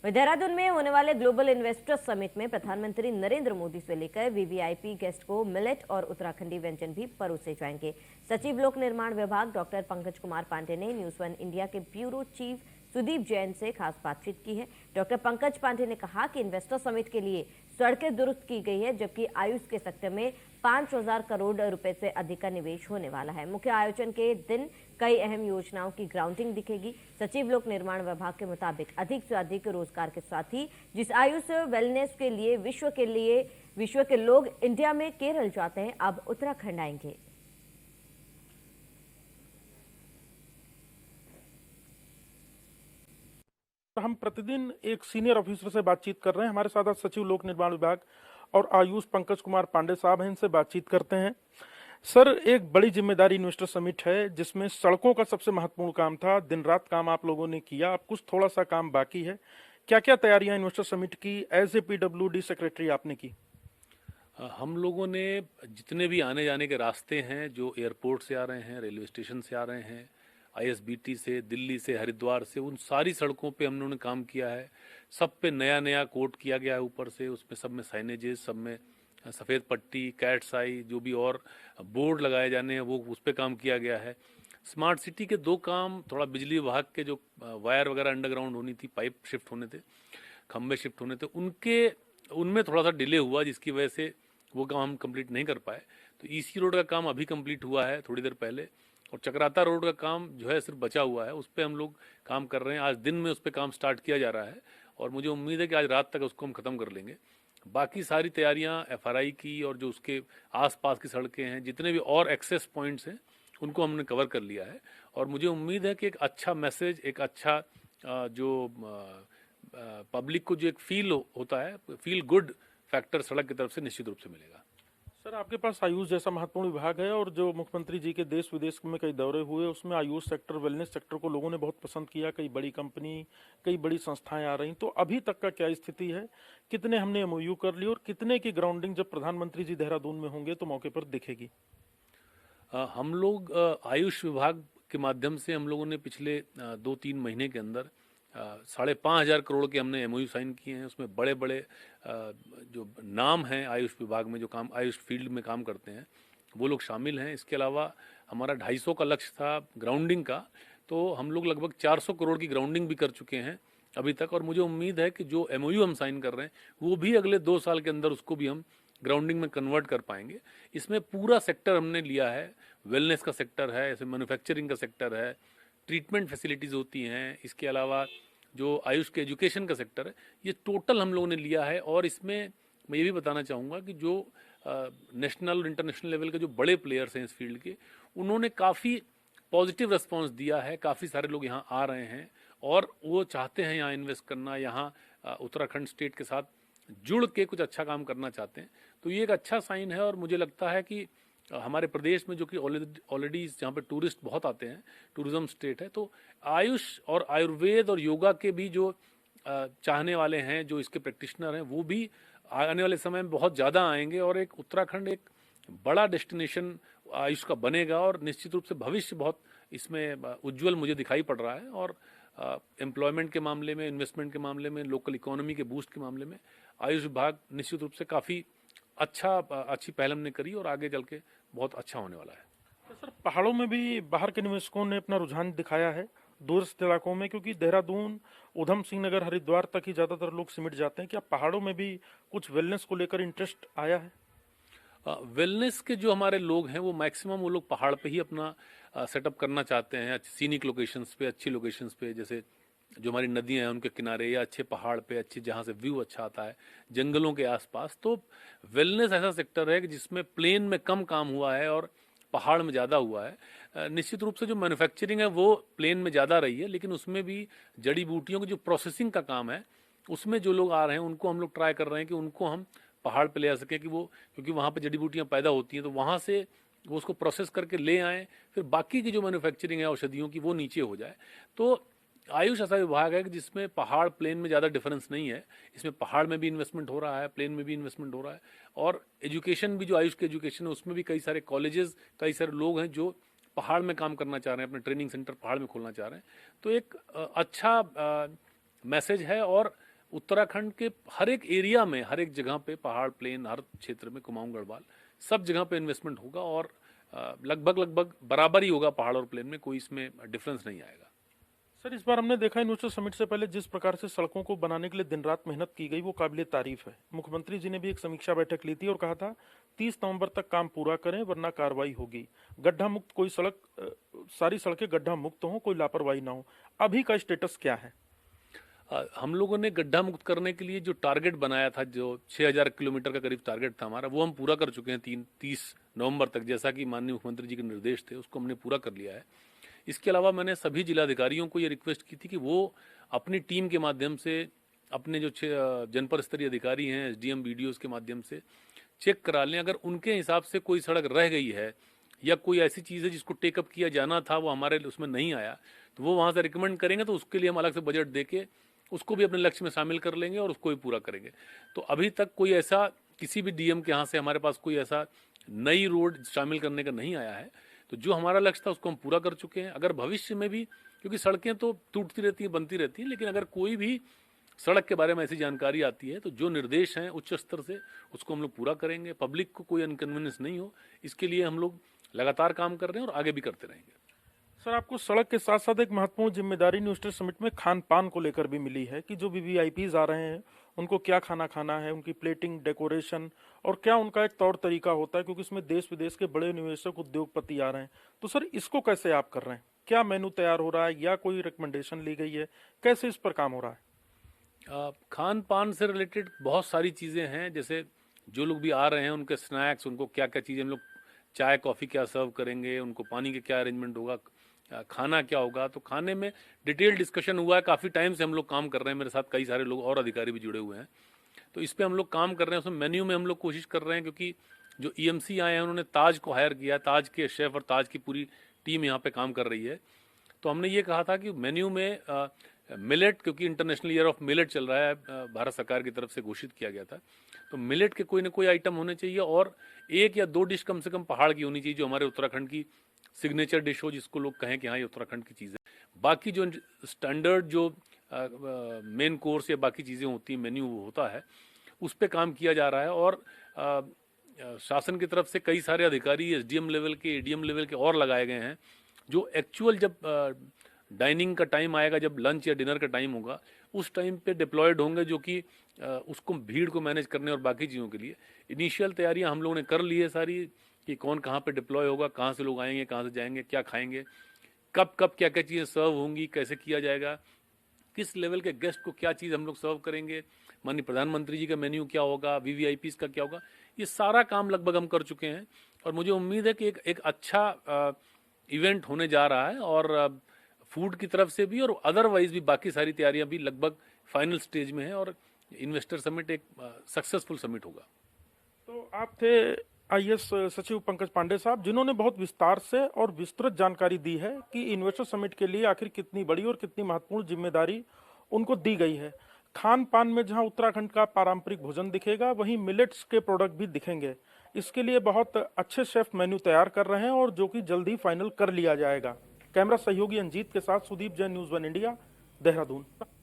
देहरादून में होने वाले ग्लोबल इन्वेस्टर्स समिट में प्रधानमंत्री नरेंद्र मोदी से लेकर वीवीआईपी गेस्ट को मिलेट और उत्तराखंडी व्यंजन भी परोसे जाएंगे। सचिव लोक निर्माण विभाग डॉक्टर पंकज कुमार पांडे ने न्यूज वन इंडिया के ब्यूरो चीफ सुदीप जैन से खास बातचीत की है। डॉक्टर पंकज पांडे ने कहा कि इन्वेस्टर समिट के लिए सड़कें दुरुस्त की गई है, जबकि आयुष के सेक्टर में 5,000 करोड़ रुपए से अधिक का निवेश होने वाला है। मुख्य आयोजन के दिन कई अहम योजनाओं की ग्राउंडिंग दिखेगी। सचिव लोक निर्माण विभाग के मुताबिक अधिक से अधिक रोजगार के साथ ही जिस आयुष वेलनेस के लिए विश्व के लोग इंडिया में केरल जाते हैं, अब उत्तराखंड आएंगे। हम प्रतिदिन एक सीनियर ऑफिसर से बातचीत कर रहे हैं। हमारे साथ आज सचिव लोक निर्माण विभाग और आयुष पंकज कुमार पांडे साहब हैं, इनसे बातचीत करते हैं। सर, एक बड़ी जिम्मेदारी इन्वेस्टर समिट है जिसमें सड़कों का सबसे महत्वपूर्ण काम था। दिन रात काम आप लोगों ने किया, अब कुछ थोड़ा सा काम बाकी है। क्या क्या तैयारियां इन्वेस्टर समिट की एज ए पीडब्ल्यूडी सेक्रेटरी आपने की? हम लोगों ने जितने भी आने जाने के रास्ते हैं, जो एयरपोर्ट से आ रहे हैं, रेलवे स्टेशन से आ रहे हैं, आईएसबीटी से, दिल्ली से, हरिद्वार से, उन सारी सड़कों पे हम लोगों ने काम किया है। सब पे नया नया कोट किया गया है ऊपर से, उसमें सब में साइनेजेस, सब में सफ़ेद पट्टी, कैट्स आई, जो भी और बोर्ड लगाए जाने हैं वो उस पर काम किया गया है। स्मार्ट सिटी के दो काम, थोड़ा बिजली विभाग के जो वायर वगैरह अंडरग्राउंड होनी थी, पाइप शिफ्ट होने थे, खंभे शिफ्ट होने थे, उनमें थोड़ा सा डिले हुआ, जिसकी वजह से वो काम हम कंप्लीट नहीं कर पाए। तो ईसी रोड का काम अभी कंप्लीट हुआ है थोड़ी देर पहले, और चक्राता रोड का काम जो है सिर्फ बचा हुआ है, उस पर हम लोग काम कर रहे हैं। आज दिन में उस पर काम स्टार्ट किया जा रहा है और मुझे उम्मीद है कि आज रात तक उसको हम ख़त्म कर लेंगे। बाकी सारी तैयारियां एफआरआई की और जो उसके आसपास की सड़कें हैं, जितने भी और एक्सेस पॉइंट्स हैं, उनको हमने कवर कर लिया है। और मुझे उम्मीद है कि एक अच्छा मैसेज, एक अच्छा जो पब्लिक को जो एक फील होता है, फील गुड फैक्टर सड़क की तरफ से निश्चित रूप से मिलेगा। सर, आपके पास आयुष जैसा महत्वपूर्ण विभाग है और जो मुख्यमंत्री जी के देश विदेश में कई दौरे हुए, उसमें आयुष सेक्टर, वेलनेस सेक्टर को लोगों ने बहुत पसंद किया। कई बड़ी कंपनी, कई बड़ी संस्थाएं आ रही, तो अभी तक का क्या स्थिति है? कितने हमने एमओयू कर ली और कितने की ग्राउंडिंग जब प्रधानमंत्री जी देहरादून में होंगे तो मौके पर दिखेगी? हम लोग आयुष विभाग के माध्यम से हम लोगों ने पिछले 2-3 महीने के अंदर 5,500 करोड़ के हमने एमओयू साइन किए हैं। उसमें बड़े बड़े जो नाम हैं आयुष विभाग में, जो काम आयुष फील्ड में काम करते हैं, वो लोग शामिल हैं। इसके अलावा हमारा 250 का लक्ष्य था ग्राउंडिंग का, तो हम लोग लगभग 400 करोड़ की ग्राउंडिंग भी कर चुके हैं अभी तक। और मुझे उम्मीद है कि जो एमओयू हम साइन कर रहे हैं वो भी अगले 2 साल के अंदर उसको भी हम ग्राउंडिंग में कन्वर्ट कर पाएंगे। इसमें पूरा सेक्टर हमने लिया है, वेलनेस का सेक्टर है, ऐसे मैन्युफैक्चरिंग का सेक्टर है, ट्रीटमेंट फैसिलिटीज़ होती हैं, इसके अलावा जो आयुष के एजुकेशन का सेक्टर है, ये टोटल हम लोगों ने लिया है। और इसमें मैं ये भी बताना चाहूँगा कि जो नेशनल और इंटरनेशनल लेवल के जो बड़े प्लेयर्स हैं इस फील्ड के, उन्होंने काफ़ी पॉजिटिव रिस्पांस दिया है। काफ़ी सारे लोग यहाँ आ रहे हैं और वो चाहते हैं यहाँ इन्वेस्ट करना, यहाँ उत्तराखंड स्टेट के साथ जुड़ के कुछ अच्छा काम करना चाहते हैं। तो ये एक अच्छा साइन है और मुझे लगता है कि हमारे प्रदेश में, जो कि ऑलरेडी जहाँ पे टूरिस्ट बहुत आते हैं, टूरिज्म स्टेट है, तो आयुष और आयुर्वेद और योगा के भी जो चाहने वाले हैं, जो इसके प्रैक्टिशनर हैं, वो भी आने वाले समय में बहुत ज़्यादा आएंगे और एक उत्तराखंड एक बड़ा डेस्टिनेशन आयुष का बनेगा। और निश्चित रूप से भविष्य बहुत इसमें उज्जवल मुझे दिखाई पड़ रहा है। और एम्प्लॉयमेंट के मामले में, इन्वेस्टमेंट के मामले में, लोकल इकोनॉमी के बूस्ट के मामले में आयुष विभाग निश्चित रूप से काफ़ी अच्छी पहल हमने करी और आगे चल के बहुत अच्छा होने वाला है। तो सर, पहाड़ों में भी बाहर के निवेशकों ने अपना रुझान दिखाया है दूरस्थ इलाकों में, क्योंकि देहरादून, उधम सिंह नगर, हरिद्वार तक ही ज़्यादातर लोग सिमट जाते हैं। क्या पहाड़ों में भी कुछ वेलनेस को लेकर इंटरेस्ट आया है? वेलनेस के जो हमारे लोग हैं वो मैक्सिमम वो लोग पहाड़ पे ही अपना सेटअप करना चाहते हैं, सीनिक लोकेशंस पे, अच्छी लोकेशंस पे, जैसे जो हमारी नदियां हैं उनके किनारे, या अच्छे पहाड़ पे, अच्छे जहाँ से व्यू अच्छा आता है, जंगलों के आसपास। तो वेलनेस ऐसा सेक्टर है कि जिसमें प्लेन में कम काम हुआ है और पहाड़ में ज़्यादा हुआ है। निश्चित रूप से जो मैन्युफैक्चरिंग है वो प्लेन में ज़्यादा रही है, लेकिन उसमें भी जड़ी बूटियों की जो प्रोसेसिंग का काम है, उसमें जो लोग आ रहे हैं उनको हम लोग ट्राई कर रहे हैं कि उनको हम पहाड़ पे ले आ सके, कि वो, क्योंकि वहाँ पे जड़ी बूटियाँ पैदा होती हैं, तो वहाँ से वो उसको प्रोसेस करके ले आएँ, फिर बाकी की जो मैन्युफैक्चरिंग है औषधियों की, वो नीचे हो जाए। तो आयुष ऐसा विभाग है कि जिसमें पहाड़ प्लेन में ज़्यादा डिफरेंस नहीं है। इसमें पहाड़ में भी इन्वेस्टमेंट हो रहा है, प्लेन में भी इन्वेस्टमेंट हो रहा है। और एजुकेशन भी, जो आयुष की एजुकेशन है, उसमें भी कई सारे कॉलेजेस, कई सारे लोग हैं जो पहाड़ में काम करना चाह रहे हैं, अपने ट्रेनिंग सेंटर पहाड़ में खोलना चाह रहे हैं। तो एक अच्छा मैसेज है और उत्तराखंड के हर एक एरिया में, हर एक जगह पे, पहाड़, प्लेन, हर क्षेत्र में, कुमाऊं, गढ़वाल, सब जगह पे इन्वेस्टमेंट होगा और लगभग बराबर ही होगा पहाड़ और प्लेन में, कोई इसमें डिफरेंस नहीं आएगा। सर, इस बार हमने देखा इन्वेस्टर समिट से पहले जिस प्रकार से सड़कों को बनाने के लिए दिन रात मेहनत की गई वो काबिले तारीफ है। मुख्यमंत्री जी ने भी एक समीक्षा बैठक ली थी और कहा था 30 नवंबर तक काम पूरा करें वरना कार्रवाई होगी। गड्ढा मुक्त कोई सड़क, सारी सड़कें गड्ढा मुक्त हो, कोई लापरवाही ना हो। अभी का स्टेटस क्या है? हम लोगों ने गड्ढा मुक्त करने के लिए जो टारगेट बनाया था, जो 6000 किलोमीटर का करीब टारगेट था हमारा, वो हम पूरा कर चुके हैं 30 नवंबर तक, जैसा कि माननीय मुख्यमंत्री जी के निर्देश थे, उसको हमने पूरा कर लिया है। इसके अलावा मैंने सभी जिलाधिकारियों को ये रिक्वेस्ट की थी कि वो अपनी टीम के माध्यम से, अपने जो जनपद स्तरीय अधिकारी हैं, एसडीएम, बीडीओज के माध्यम से चेक करा लें। अगर उनके हिसाब से कोई सड़क रह गई है या कोई ऐसी चीज़ है जिसको टेकअप किया जाना था, वो हमारे उसमें नहीं आया, तो वो वहाँ से रिकमेंड करेंगे, तो उसके लिए हम अलग से बजट दे के उसको भी अपने लक्ष्य में शामिल कर लेंगे और उसको भी पूरा करेंगे। तो अभी तक कोई ऐसा किसी भी डीएम के यहाँ से हमारे पास कोई ऐसा नई रोड शामिल करने का नहीं आया है। तो जो हमारा लक्ष्य था उसको हम पूरा कर चुके हैं। अगर भविष्य में भी, क्योंकि सड़कें तो टूटती रहती हैं, बनती रहती हैं, लेकिन अगर कोई भी सड़क के बारे में ऐसी जानकारी आती है तो जो निर्देश हैं उच्च स्तर से, उसको हम लोग पूरा करेंगे। पब्लिक को कोई इनकन्वीनियंस नहीं हो, इसके लिए हम लोग लगातार काम कर रहे हैं और आगे भी करते रहेंगे। सर, आपको सड़क के साथ साथ एक महत्वपूर्ण जिम्मेदारी इन्वेस्टर समिट में खान पान को लेकर भी मिली है कि जो वीवीआईपीज आ रहे हैं उनको क्या खाना खाना है, उनकी प्लेटिंग, डेकोरेशन और क्या उनका एक तौर तरीका होता है, क्योंकि इसमें देश विदेश के बड़े निवेशक, उद्योगपति आ रहे हैं। तो सर, इसको कैसे आप कर रहे हैं? क्या मेनू तैयार हो रहा है या कोई रिकमेंडेशन ली गई है? कैसे इस पर काम हो रहा है? खान पान से रिलेटेड बहुत सारी चीज़ें हैं। जैसे जो लोग भी आ रहे हैं उनके स्नैक्स, उनको क्या क्या चीज़ें हम लोग, चाय कॉफ़ी क्या सर्व करेंगे, उनको पानी के क्या अरेंजमेंट होगा, खाना क्या होगा। तो खाने में डिटेल डिस्कशन हुआ है। काफ़ी टाइम से हम लोग काम कर रहे हैं, मेरे साथ कई सारे लोग और अधिकारी भी जुड़े हुए हैं। तो इस पर हम लोग काम कर रहे हैं। उसमें मेन्यू में हम लोग कोशिश कर रहे हैं, क्योंकि जो ईएमसी आए हैं उन्होंने ताज को हायर किया, ताज के शेफ और ताज की पूरी टीम यहाँ पे काम कर रही है। तो हमने ये कहा था कि मेन्यू में मिलेट, क्योंकि इंटरनेशनल ईयर ऑफ मिलेट चल रहा है, भारत सरकार की तरफ से घोषित किया गया था, तो मिलेट के कोई ना कोई आइटम होने चाहिए और 1 या 2 डिश कम से कम पहाड़ की होनी चाहिए, जो हमारे उत्तराखंड की सिग्नेचर डिश हो, जिसको लोग कहें कि हाँ ये उत्तराखंड की चीज़ है। बाकी जो स्टैंडर्ड जो मेन कोर्स या बाकी चीज़ें होती हैं, मेन्यू होता है, उस पर काम किया जा रहा है। और शासन की तरफ से कई सारे अधिकारी एसडीएम लेवल के, एडीएम लेवल के और लगाए गए हैं, जो एक्चुअल जब डाइनिंग का टाइम आएगा, जब लंच या डिनर का टाइम होगा, उस टाइम पे डिप्लॉयड होंगे, जो कि उसको, भीड़ को मैनेज करने और बाकी चीज़ों के लिए इनिशियल तैयारियां हम लोगों ने कर ली है सारी, कि कौन कहाँ पे डिप्लॉय होगा, कहाँ से लोग आएंगे, कहाँ से जाएंगे, क्या खाएंगे, कब कब क्या क्या चीज़ें सर्व होंगी, कैसे किया जाएगा, किस लेवल के गेस्ट को क्या चीज़ हम लोग सर्व करेंगे, माननीय प्रधानमंत्री जी का मेन्यू क्या होगा, वीवीआईपीज का क्या होगा। ये सारा काम लगभग हम कर चुके हैं और मुझे उम्मीद है कि एक अच्छा इवेंट होने जा रहा है। और फूड की तरफ से भी और अदरवाइज भी बाकी सारी तैयारियां भी लगभग फाइनल स्टेज में है और इन्वेस्टर समिट एक सक्सेसफुल समिट होगा। तो आप थे आईएएस सचिव पंकज पांडे साहब, जिन्होंने बहुत विस्तार से और विस्तृत जानकारी दी है कि इन्वेस्टर समिट के लिए आखिर कितनी बड़ी और कितनी महत्वपूर्ण जिम्मेदारी उनको दी गई है। खान पान में जहां उत्तराखंड का पारंपरिक भोजन दिखेगा, वहीं मिलेट्स के प्रोडक्ट भी दिखेंगे। इसके लिए बहुत अच्छे शेफ मेन्यू तैयार कर रहे हैं और जो कि जल्दी फाइनल कर लिया जाएगा। कैमरा सहयोगी अंजीत के साथ सुदीप जैन, न्यूज़ 1 इंडिया, देहरादून।